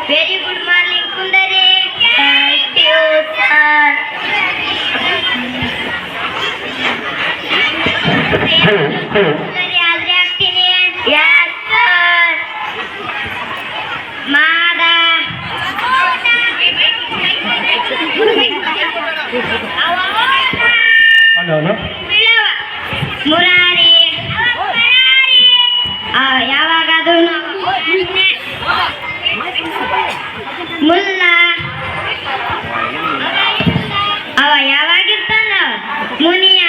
Very good morning Sundari. Thank you sir. Sundari ಆದ್ರೆ ಆಗ್ತೀನಿ. Yes sir. ಮಾದ ಮುರಾರಿ ಯಾವಾಗಾದ್ರೂ ಮುಲ್ಲ ಅವ ಯಾವಾಗಿರ್ತಾನ ಮುನಿಯ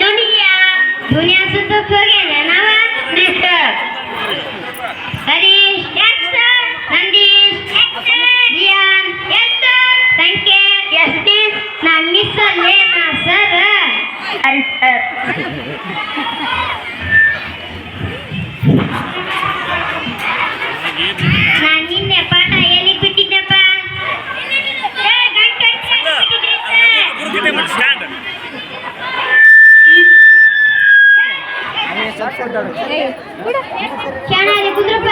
ದುನಿಯಾ ಸುತ್ತಕ್ಕೆ ಹೋಗ್ಯಾನ ನಾವ ಹರೀಶ್ ನಂದೀಶ್ ರಿಯಾನ್ ಸಂಖ್ಯೆ ನಾ ಮಿಸ್ ಅಲ್ಲೇ ನಾ ಸರ್ ಹರಿ ಸರ್. ನಾನು ನಿನ್ನೆ ಪಾಠ ಎಲ್ಲಿ ಬಿಟ್ಟಿದ್ದಪ್ಪ? ಚೆನ್ನಾಗಿ ಕುದ್ರಪ್ಪ.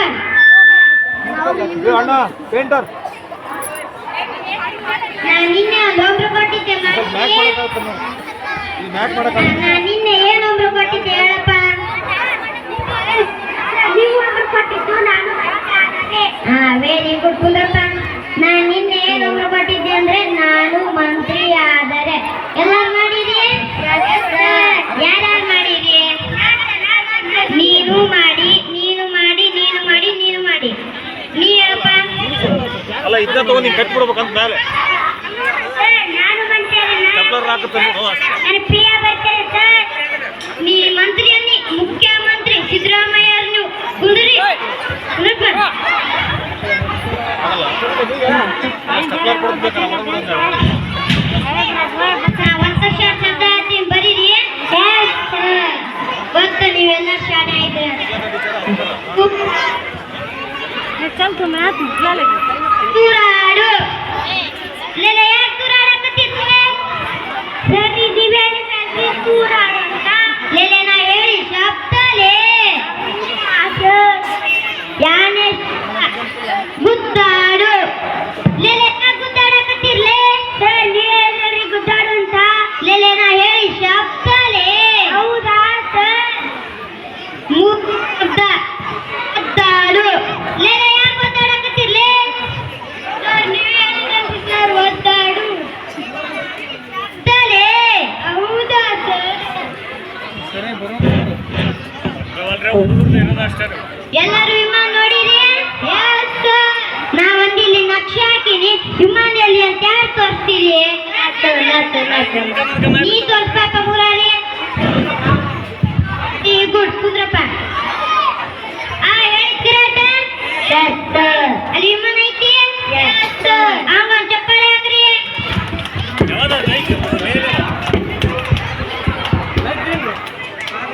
ನಾನು ನಿನ್ನೆ ಒಂದು ಒಬ್ರು ಕೊಟ್ಟಿದ್ದೆ. ನಾನು ನಿನ್ನೆ ಏನೊಬ್ರು ಕೊಟ್ಟಿದ್ದೆ ಹೇಳಪ್ಪ? ವೆರಿ ಗುಡ್ ಕುಂದ್ರಪ್ಪ. ನಾನು ನಿನ್ನೆ ಏನೊಬ್ರು ಕೊಟ್ಟಿದ್ದೆ ಅಂದ್ರೆ ನಾನು ಮಂತ್ರಿ ಆದರೆ ಎಲ್ಲರೂ ಮಾಡಿರಿ. ಯಾರ್ಯಾರು ಮಾಡಿರಿ? ನೀನು ಮಾಡಿ ನೀನು ಮಾಡಿ ನೀನು ಮಾಡಿ ನೀನು ಮಾಡಿ. ನೀ ಹೇಳಪ್ಪ. ಅಲ್ಲ ಇದ್ದ ತಗೊಂಡು ನೀನು ಕಟ್ಬಿಡ್ಬೇಕಂತ ಮೇಲೆ ನಾನು ನಾನು ಪ್ರಿಯ ಬರ್ತೇನೆ ಸರ್. ನೀ ಮಂತ್ರಿ ಅನ್ನಿ ಮುಖ್ಯಮಂತ್ರಿ ಸಿದ್ದರಾಮಯ್ಯ ನೀವು ಕುಂದ್ರಿ. ಒಂದಷ್ಟು ಶಬ್ದ ಹೇಳ್ತೀನಿ ಬರೀರಿ. ಗೊತ್ತು ನೀವೆಲ್ಲ ಶಾಣೆ ಆಯ್ತು. ತೂರಾಡು ಯಾಕೆ ತೂರಾಡಕತ್ತಿರ್ತೀವಿ? ತೂರಾಡು ಅಂತ ಲೇಲೆ ನಾ ಹೇಳಿ ಶಬ್ದಲೇ ಯಾನೆ ಗುದ್ದಾಡು. ಲೇಲೆ ಗುದ್ದಾಡಕತ್ತಿರ್ಲೇ ನೀವೇಳಿ ಗುದ್ದಾಡು ಅಂತ ಲೇಲೆ ನಾ ಹೇಳಿ ಶಬ್ದಲೇ. ಹೌದಾ ಸರ್? ಒದ್ದಾಡು. ಲೇಲೆ ಯಾಕೆ ಒದ್ದಾಡಕತ್ತಿರ್ಲೇ? ನೀವೇ ಹೇಳಿದ್ರಿ ಸರ್ ಒದ್ದಾಡು. ಹೌದಾ ಸರ್? ಎಲ್ಲರೂ ವಿಮಾನ ನೋಡಿರಿ? ನಾವೊಂದು ಇಲ್ಲಿ ನಕ್ಷೆ ಹಾಕಿನಿ. ವಿಮಾನ ಎಲ್ಲಿ ಅಂತ ಯಾರು ತೋರಿಸ್ತೀರಿ? ನೀ ತೋರಿಸ್ಬೇಕ ಮುರಾರಿ. ಗುಡ್ ಕುಂದ್ರಪ್ಪ. ಅಲ್ಲಿ ವಿಮಾನ ಐತಿ. ಹಂಗ ಚಪ್ಪಾಳೆ ಹಾಕ್ರಿ.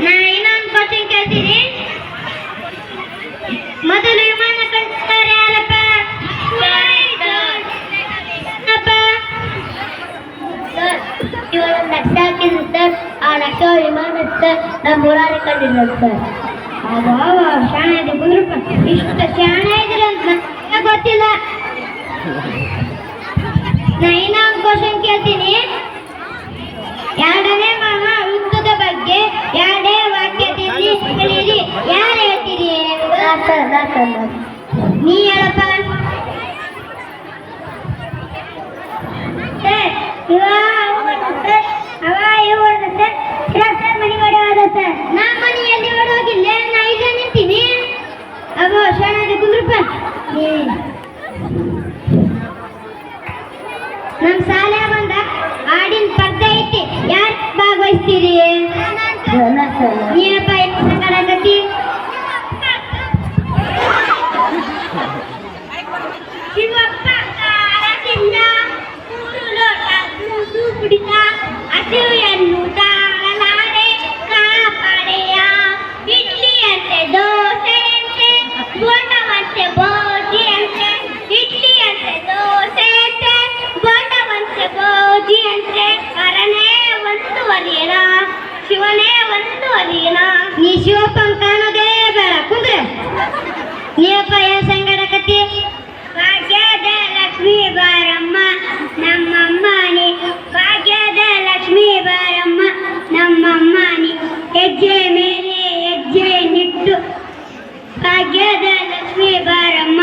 ನಾ ಇನ್ನೊಂದು ಕ್ವಶನ್ ಕೇಳ್ತೀನಿ. ಮೊದಲು ವಿಮಾನ ಕಳಿಸ್ತಾರೆ ಯಾರಪ್ಪ? ಇವಾಗ ನಕ್ಷೆ ಹಾಕಿದ್ರು ಸರ್. ಆ ನಕ್ಷೆ ವಿಮಾನ ಸರ್ ನಮ್ಮ ಮುರಾರಿ ಕಂಡಿಲ್ಲ ಸರ್. ಶಾಣೆ ಇದೆ ಕುಂದ್ರಪ್ಪ. ಇಷ್ಟ ಶಾಣೆ ಇದ್ರೆ ಅಂತ ನನಗೆ ಗೊತ್ತಿಲ್ಲ. ನಾ ಇನ್ನೊಂದು ಕ್ವಶನ್ ಕೇಳ್ತೀನಿ. ಎರಡನೇ ವೃತ್ತದ ಬಗ್ಗೆ ಎರಡೇ ವಾಕ್ಯದಲ್ಲಿ ಹೇಳಿರಿ. ಯಾರು ಹೇಳ್ತೀರಿ? ನೀ ಹೇಳಪ್ಪ. ಮನೆ ಹೊಡೆಯೋದ ಸರ್. ನಾ ಮನೆಯಲ್ಲಿ ಹೊಡೋಗಿಲ್ಲ. ನಾ ಈಗ ನಿಂತೀನಿ. ಅವ ಶಾಣದ ಕುಂದ್ರಪ್ಪ. ನಮ್ಮ ಶಾಲೆ ಬಂದ ಹಾಡಿನ ಸ್ಪರ್ಧೆ ಐತಿ. ಯಾರು ಭಾಗವಹಿಸ್ತೀರಿ? ನೀನಪ್ಪ ಕಡಗತಿ. ಶಿವಪ್ಪ ಕಾರದಿಂದ 3 ಲೋಟ ದೂದು ಕುಡಿದ ಹಸಿವೆಯನ್ನು ತಾಳಲಾರೆ ಕಾಪಾಡೆಯ. ಇಡ್ಲಿಯಂತೆ ದೋಸೆಯಂತೆ ಬೋಟವಂತೆ ಬೋಜಿಯಂತೆ. ಇಡ್ಲಿಯಂತೆ ದೋಸೆಯಂತೆ ಬೋಟವಂತೆ ಬೋಜಿಯಂತೆ. ಹರನೇ ಒಂದು ಅರಿಯನ ಶಿವನೇ ಒಂದು ಅರಿಯನ. ನೀ ಶಿವಪ್ಪನ ಕಾಣೋದೇ ಬೇಡ ಕುಂದ್ರೆ. ನೀವಪ್ಪ ಭಾಗ್ಯದ ಲಕ್ಷ್ಮೀ ಬಾರಮ್ಮ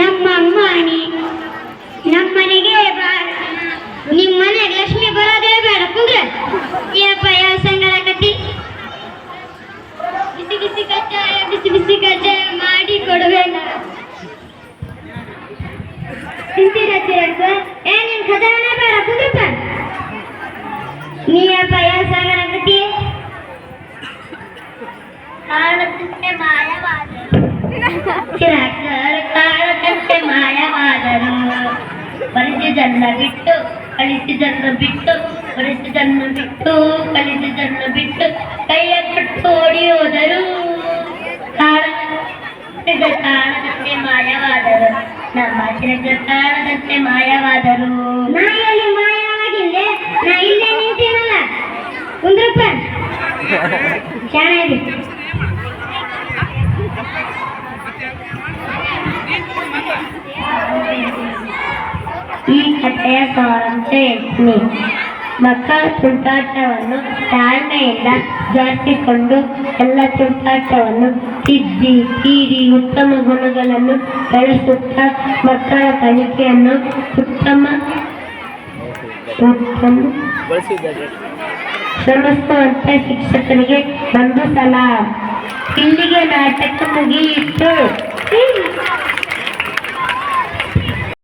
ನಮ್ಮಮ್ಮ ನೀ ನಮ್ಮನೆಗೆ ಬಾರಮ್ಮ. ನಿಮ್ಮ ಮನೆಗೆ ಲಕ್ಷ್ಮಿ ಬರೋದೇ ಬೇಡ ಕುಂದ್ರೆ ಏನಪ್ಪ ಯಾವ ಸಂಗಡ ಕತ್ತಿ ಬಿಸಿ ಬಿಸಿ ಕಜ್ಜಾಯ ಮಾಡಿ ಕೊಡುವೇನ ತಿಂತೀರ ಏನೇನ್ ಖಜಾನ ಬೇಡ ಕುಂದ್ರಪ್ಪ ನೀಯಪ್ಪ ಯಾವ ಸಂಗಡ ಕತ್ತಿ ಕಾಣದಂತೆ ಮಾಯವಾದರು ಕಾಣದಂತೆ ಮಾಯವಾದರು ಪರಿಚಿತನ್ನ ಬಿಟ್ಟು ಕಳಿಸಿದನ್ನು ಬಿಟ್ಟು ಪರಿಚಿತನ್ನು ಬಿಟ್ಟು ಕಳಿಸಿದನ್ನು ಬಿಟ್ಟು ಕೈಯ ಕಟ್ಟು ಓಡಿಯೋದರು ಕಾಣದಂತೆ ಮಾಯವಾದರು ನಮ್ಮ ಕಾಣದಂತೆ ಮಾಯವಾದರು. ನಾ ಎಲ್ಲಿ ಮಾಯವಾಗಿಲ್ಲೆ ನಾ ಇಲ್ಲೇ ನಿಂತೀನಲ್ಲ ಕುಂದ್ರಪ್ಪ ಚೆನ್ನಾಗಿ ಈ ಕಥೆಯ ಸಾರಾಂಶ ಯತ್ನಿ ಮಕ್ಕಳ ತುಂಟಾಟವನ್ನು ತಾಳ್ಮೆಯಿಂದ ಜಾರಿಸಿಕೊಂಡು ಎಲ್ಲ ತುಂಟಾಟವನ್ನು ತಿದ್ದಿ ತೀರಿ ಉತ್ತಮ ಗುಣಗಳನ್ನು ಬೆಳೆಸುತ್ತಾ ಮಕ್ಕಳ ಕಲಿಕೆಯನ್ನು ಶ್ರಮಿಸುವಂತ ಶಿಕ್ಷಕರಿಗೆ ಒಂದು ಸಲ ಇಲ್ಲಿಗೆ ನಾಟಕ ಮುಗಿಯಿತು.